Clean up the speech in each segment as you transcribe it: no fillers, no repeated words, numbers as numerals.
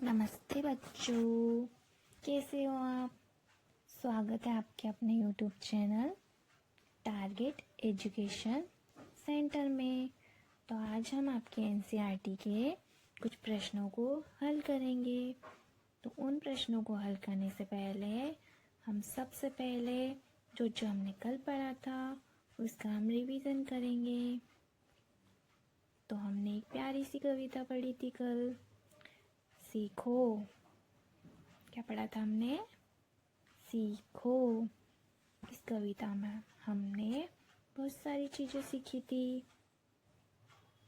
नमस्ते बच्चों, कैसे हो आप। स्वागत है आपके अपने YouTube channel target education centre में। तो आज हम आपके NCERT के कुछ प्रश्नों को हल करेंगे। तो उन प्रश्नों को हल करने से पहले हम सबसे पहले जो हमने कल पढ़ा था उसका हम रिवीजन करेंगे। तो हमने एक प्यारी सी कविता पढ़ी थी कल, सीखो। क्या पढ़ा था हमने? सीखो। इस कविता में हमने बहुत सारी चीज़ें सीखी थी।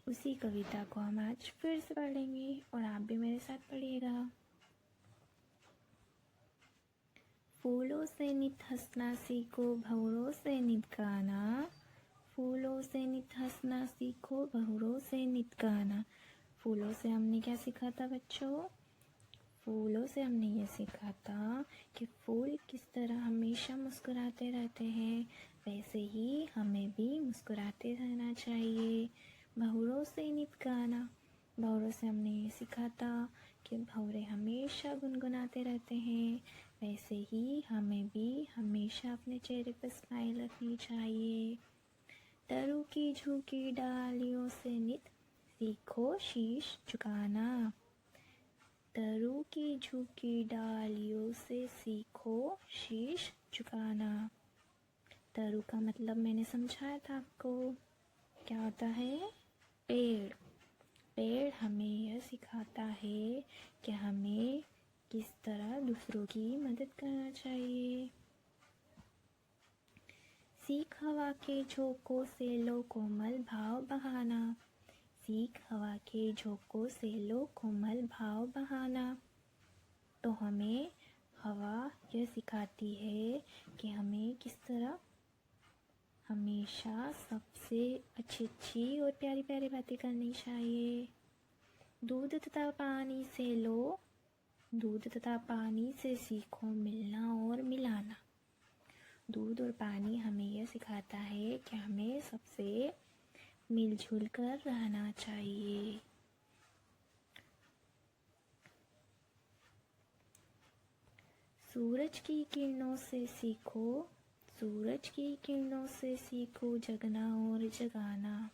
उसी कविता को हम आज फिर से पढ़ेंगे और आप भी मेरे साथ पढ़िएगा। फूलों से नित हंसना सीखो, भंवरों से नित गाना। फूलों से नित हंसना सीखो, भंवरों से नित गाना। फूलों से हमने क्या सीखा था बच्चों? फूलों से हमने ये सीखा था कि फूल किस तरह हमेशा मुस्कुराते रहते हैं, वैसे ही हमें भी मुस्कुराते रहना चाहिए। भंवरों से नित गाना, भंवरों से हमने ये सीखा था कि भंवरे हमेशा गुनगुनाते रहते हैं, वैसे ही हमें भी हमेशा अपने चेहरे पर स्माइल रखनी चाहिए। तरु की झुकी डालियों से नित सीखो शीश झुकाना। तरु की झुकी डालियों से सीखो शीश झुकाना। तरु का मतलब मैंने समझाया था आपको, क्या होता है? पेड़। पेड़ हमें यह सिखाता है कि हमें किस तरह दूसरों की मदद करना चाहिए। सीख हवा के झोंकों से लो कोमल भाव बहाना। सीख हवा के झोंकों से लो कोमल भाव बहाना। तो हमें हवा यह सिखाती है कि हमें किस तरह हमेशा सबसे अच्छी और प्यारी प्यारी बातें करनी चाहिए। दूध तथा पानी से लो, दूध तथा पानी से सीखो मिलना और मिलाना। दूध और पानी हमें यह सिखाता है कि हमें सबसे मिलजुल कर रहना चाहिए। सूरज की किरणों से सीखो, सूरज की किरणों से सीखो जगना और जगाना।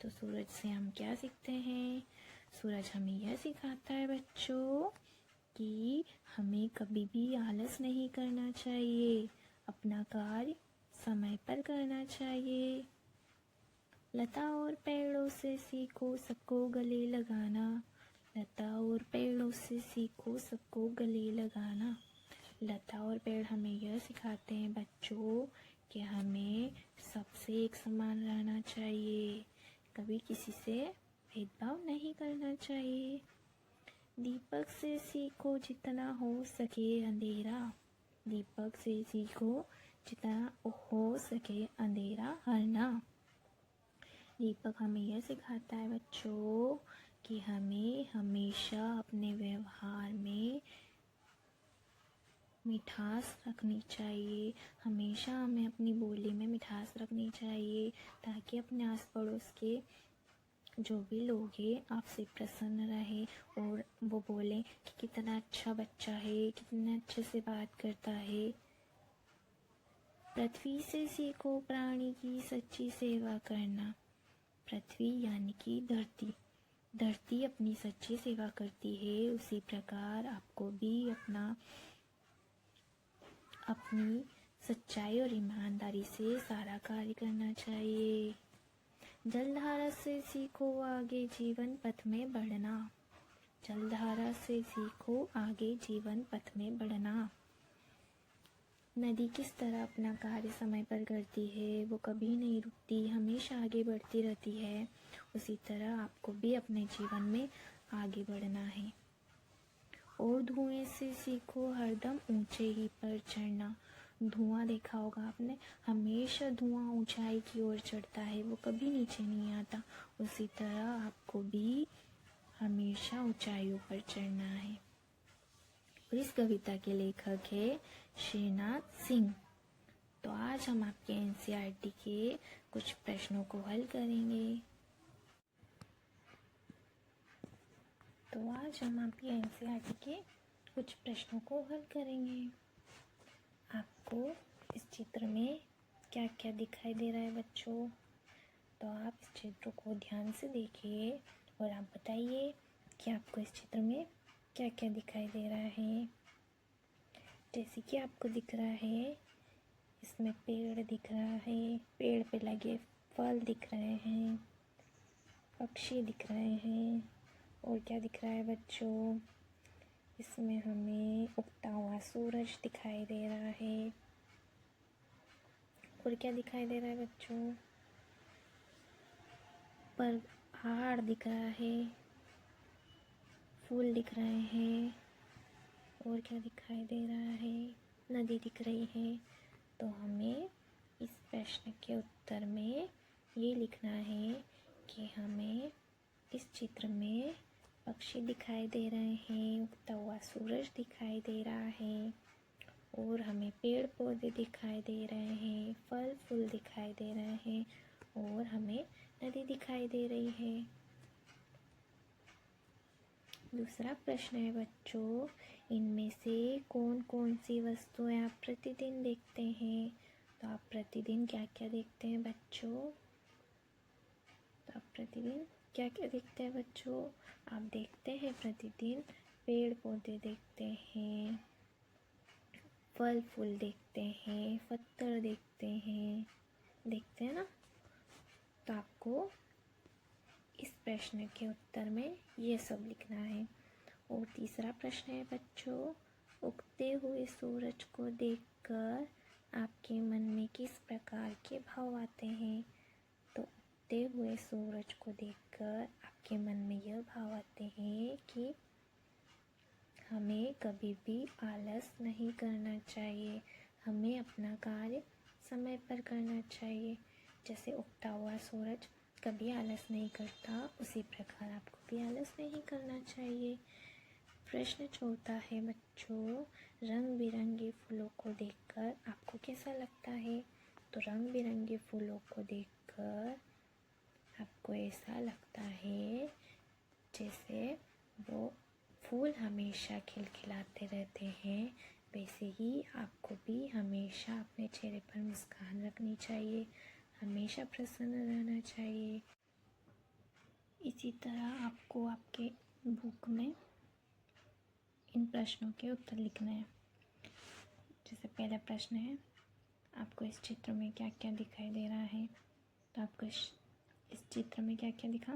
तो सूरज से हम क्या सीखते हैं? सूरज हमें यह सिखाता है बच्चों कि हमें कभी भी आलस नहीं करना चाहिए, अपना कार्य समय पर करना चाहिए। लता और पेड़ों से सीखो सबको गले लगाना। लता और पेड़ों से सीखो सबको गले लगाना। लता और पेड़ हमें यह सिखाते हैं बच्चों कि हमें सबसे एक समान रहना चाहिए, कभी किसी से भेदभाव नहीं करना चाहिए। दीपक से सीखो जितना हो सके अंधेरा। दीपक से सीखो जितना हो सके अंधेरा हरना। दीपक हमें यह सिखाता है बच्चों कि हमें हमेशा अपने व्यवहार में मिठास रखनी चाहिए। हमेशा हमें अपनी बोली में मिठास रखनी चाहिए ताकि अपने आस पड़ोस के जो भी लोग हैं आपसे प्रसन्न रहे और वो बोलें कि कितना अच्छा बच्चा है, कितने अच्छे से बात करता है। पृथ्वी से सीखो प्राणी की सच्ची सेवा करना। पृथ्वी यानी कि धरती, धरती अपनी सच्ची सेवा करती है, उसी प्रकार आपको भी अपनी सच्चाई और ईमानदारी से सारा कार्य करना चाहिए। जलधारा से सीखो आगे जीवन पथ में बढ़ना। जलधारा से सीखो आगे जीवन पथ में बढ़ना। नदी किस तरह अपना कार्य समय पर करती है, वो कभी नहीं रुकती, हमेशा आगे बढ़ती रहती है, उसी तरह आपको भी अपने जीवन में आगे बढ़ना है। और धुएं से सीखो हरदम ऊंचे ही पर चढ़ना। धुआं देखा होगा आपने, हमेशा धुआं ऊंचाई की ओर चढ़ता है, वो कभी नीचे नहीं आता, उसी तरह आपको भी हमेशा ऊंचाइयों पर चढ़ना है। और इस कविता के लेखक है श्रीनाथ सिंह। तो आज हम आपके NCERT के कुछ प्रश्नों को हल करेंगे। तो आज हम आपकी एनसीईआरटी के कुछ प्रश्नों को हल करेंगे। आपको इस चित्र में क्या क्या दिखाई दे रहा है बच्चों? तो आप इस चित्र को ध्यान से देखिए और आप बताइए कि आपको इस चित्र में क्या क्या दिखाई दे रहा है। जैसे कि आपको दिख रहा है, इसमें पेड़ दिख रहा है, पेड़ पे लगे फल दिख रहे हैं, पक्षी दिख रहे हैं, और क्या दिख रहा है बच्चों? इसमें हमें उगता हुआ सूरज दिखाई दे रहा है। और क्या दिखाई दे रहा है बच्चों? पर पहाड़ दिख रहा है, फूल दिख रहे हैं, और क्या दिखाई दे रहा है? नदी दिख रही है। तो हमें इस प्रश्न के उत्तर में ये लिखना है कि हमें इस चित्र में पक्षी दिखाई दे रहे हैं, उगता हुआ सूरज दिखाई दे रहा है, और हमें पेड़ पौधे दिखाई दे रहे हैं, फल फूल दिखाई दे रहे हैं, और हमें नदी दिखाई दे रही है। दूसरा प्रश्न है बच्चों, इनमें से कौन कौन सी वस्तुएं आप प्रतिदिन देखते हैं? तो आप प्रतिदिन क्या क्या देखते हैं बच्चों? तो आप प्रतिदिन क्या क्या देखते हैं बच्चों? आप देखते हैं प्रतिदिन पेड़ पौधे देखते हैं, फल फूल देखते हैं, पत्थर देखते हैं ना? तो आपको इस प्रश्न के उत्तर में ये सब लिखना है। और तीसरा प्रश्न है बच्चों, उगते हुए सूरज को देखकर आपके मन में किस प्रकार के भाव आते हैं? तो उगते हुए सूरज को देखकर आपके मन में यह भाव आते हैं कि हमें कभी भी आलस नहीं करना चाहिए, हमें अपना कार्य समय पर करना चाहिए। जैसे उगता हुआ सूरज कभी आलस नहीं करता, उसी प्रकार आपको भी आलस नहीं करना चाहिए। प्रश्न चौथा है बच्चों, रंग बिरंगे फूलों को देखकर आपको कैसा लगता है? तो रंग बिरंगे फूलों को देखकर आपको ऐसा लगता है जैसे वो फूल हमेशा खिलखिलाते रहते हैं, वैसे ही आपको भी हमेशा अपने चेहरे पर मुस्कान रखनी चाहिए, हमेशा प्रसन्न रहना चाहिए। इसी तरह आपको आपके बुक में इन प्रश्नों के उत्तर लिखना है। जैसे पहला प्रश्न है, आपको इस चित्र में क्या क्या दिखाई दे रहा है? तो आपको इस चित्र में क्या क्या दिखा?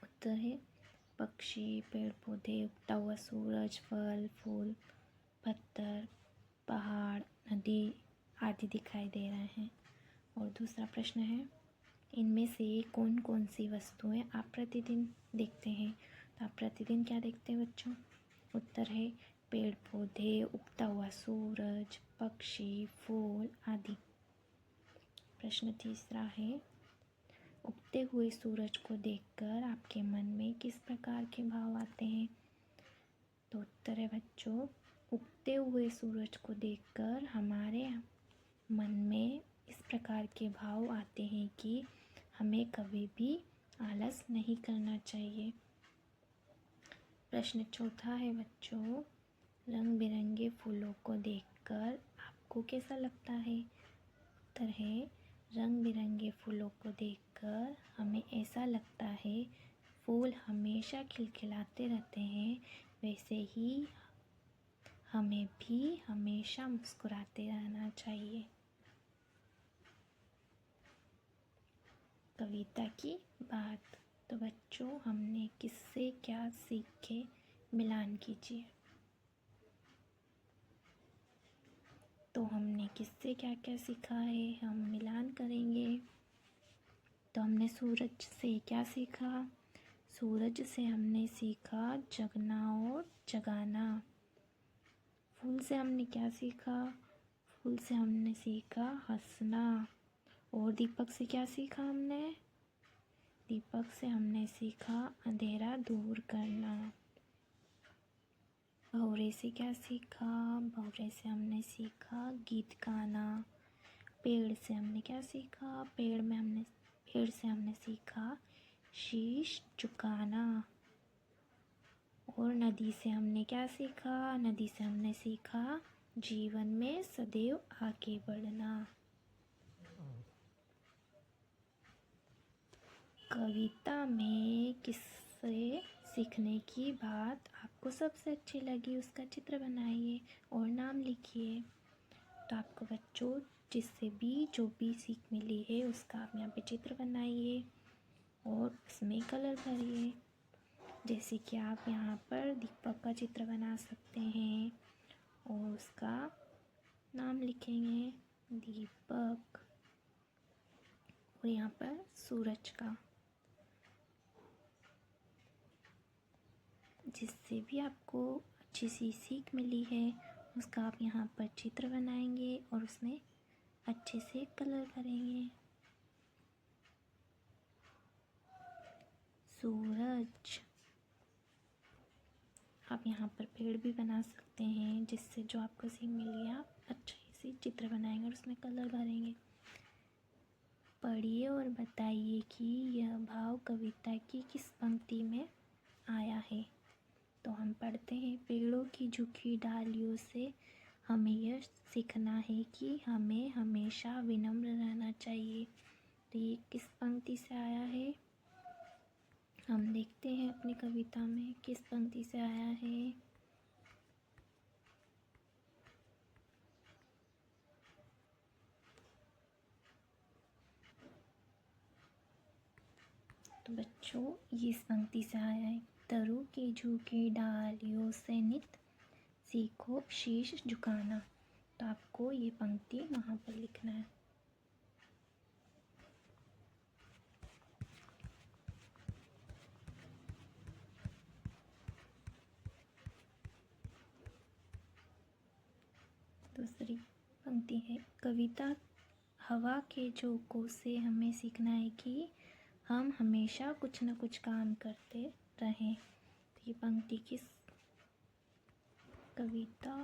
उत्तर है पक्षी, पेड़ पौधे, उगता हुआ सूरज, फल फूल, पत्थर, पहाड़, नदी आदि दिखाई दे रहे हैं। और दूसरा प्रश्न है, इनमें से कौन कौन सी वस्तुएं आप प्रतिदिन देखते हैं? तो आप प्रतिदिन क्या देखते हैं बच्चों? उत्तर है पेड़ पौधे, उगता हुआ सूरज, पक्षी, फूल आदि। प्रश्न तीसरा है, उगते हुए सूरज को देखकर आपके मन में किस प्रकार के भाव आते हैं? तो उत्तर है बच्चों, उगते हुए सूरज को देखकर हमारे मन में इस प्रकार के भाव आते हैं कि हमें कभी भी आलस नहीं करना चाहिए। प्रश्न चौथा है बच्चों, रंग बिरंगे फूलों को देखकर आपको कैसा लगता है? उत्तर है रंग बिरंगे फूलों को देखकर हमें ऐसा लगता है फूल हमेशा खिलखिलाते रहते हैं, वैसे ही हमें भी हमेशा मुस्कुराते रहना चाहिए। कविता की बात। तो बच्चों, हमने किससे क्या सीखे, मिलान कीजिए। तो हमने किससे क्या क्या सीखा है, हम मिलान करेंगे। तो हमने सूरज से क्या सीखा? सूरज से हमने सीखा जगना और जगाना। फूल से हमने क्या सीखा? फूल से हमने सीखा हंसना। और दीपक से क्या सीखा हमने? दीपक से हमने सीखा अंधेरा दूर करना। भौरे से क्या सीखा? भौरे से हमने सीखा गीत गाना। पेड़ से हमने क्या सीखा? पेड़ से हमने सीखा शीश झुकाना। और नदी से हमने क्या सीखा? नदी से हमने सीखा जीवन में सदैव आगे बढ़ना। कविता में किससे सीखने की बात आपको सबसे अच्छी लगी उसका चित्र बनाइए और नाम लिखिए। तो आपको बच्चों जिससे भी जो भी सीख मिली है उसका आप यहाँ पे चित्र बनाइए और उसमें कलर भरिए। जैसे कि आप यहाँ पर दीपक का चित्र बना सकते हैं और उसका नाम लिखेंगे दीपक, और यहाँ पर सूरज का। जिससे भी आपको अच्छी सी सीख मिली है उसका आप यहाँ पर चित्र बनाएंगे और उसमें अच्छे से कलर करेंगे। सूरज, आप यहाँ पर पेड़ भी बना सकते हैं। जिससे जो आपको सीख मिली है आप अच्छे से चित्र बनाएंगे और उसमें कलर भरेंगे। पढ़िए और बताइए कि यह भाव कविता की किस पंक्ति में आया है। तो हम पढ़ते हैं, पेड़ों की झुकी डालियों से हमें यह सीखना है कि हमें हमेशा विनम्र रहना चाहिए। तो ये किस पंक्ति से आया है हम देखते हैं अपनी कविता में किस पंक्ति से आया है। तो बच्चों ये इस पंक्ति से आया है, तरु की झुकी डालियों से नित सीखो शीश झुकाना। तो आपको ये पंक्ति वहाँ पर लिखना है। दूसरी पंक्ति है, कविता हवा के झोंकों से हमें सीखना है कि हम हमेशा कुछ न कुछ काम करते रहें। तो ये पंक्ति कविता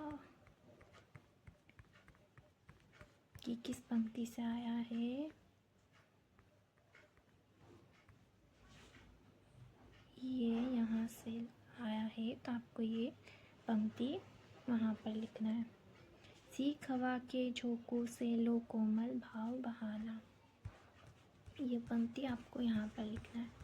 की किस पंक्ति से आया है? ये यहाँ से आया है। तो आपको ये पंक्ति वहाँ पर लिखना है। सीख हवा के झोंकों से लो कोमल भाव बहाना। ये पंक्ति आपको यहाँ पर लिखना है।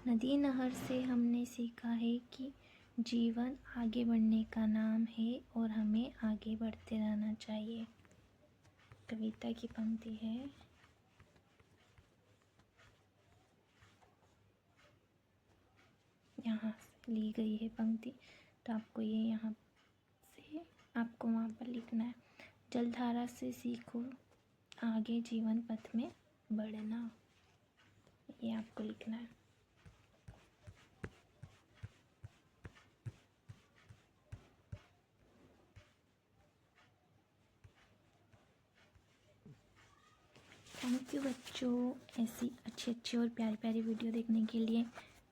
नदी नहर से हमने सीखा है कि जीवन आगे बढ़ने का नाम है और हमें आगे बढ़ते रहना चाहिए। कविता की पंक्ति है। यहाँ से ली गई है पंक्ति। तो आपको ये यहाँ से आपको वहाँ पर लिखना है, जलधारा से सीखो आगे जीवन पथ में बढ़ना। ये आपको लिखना है। थैंक यू बच्चों। ऐसी अच्छी और प्यारी प्यारी वीडियो देखने के लिए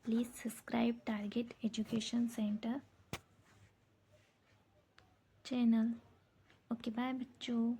please subscribe target education centre channel. Okay bye बच्चों।